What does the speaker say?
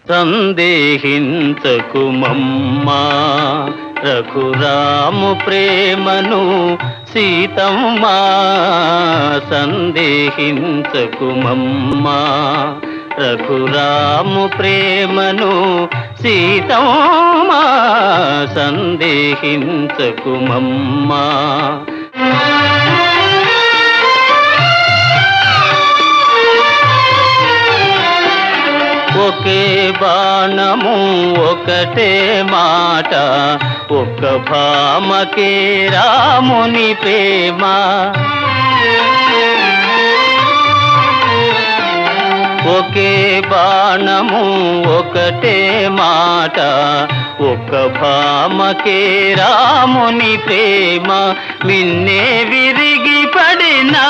సందేహించకుమమ్మా రఘురాము ప్రేమను సీతమ్మా, సందేహించకుమమ్మా రఘురాము ప్రేమను సీతమ్మా, సందేహించకుమమ్మా. ఒకే బాణము ఒకటే మాట, ఒక్క భామకే రాముని ప్రేమ. ఒకే బాణము ఒకటే మాట, ఒక్క భామకే రాముని ప్రేమ. మిన్నే విరిగి పడినా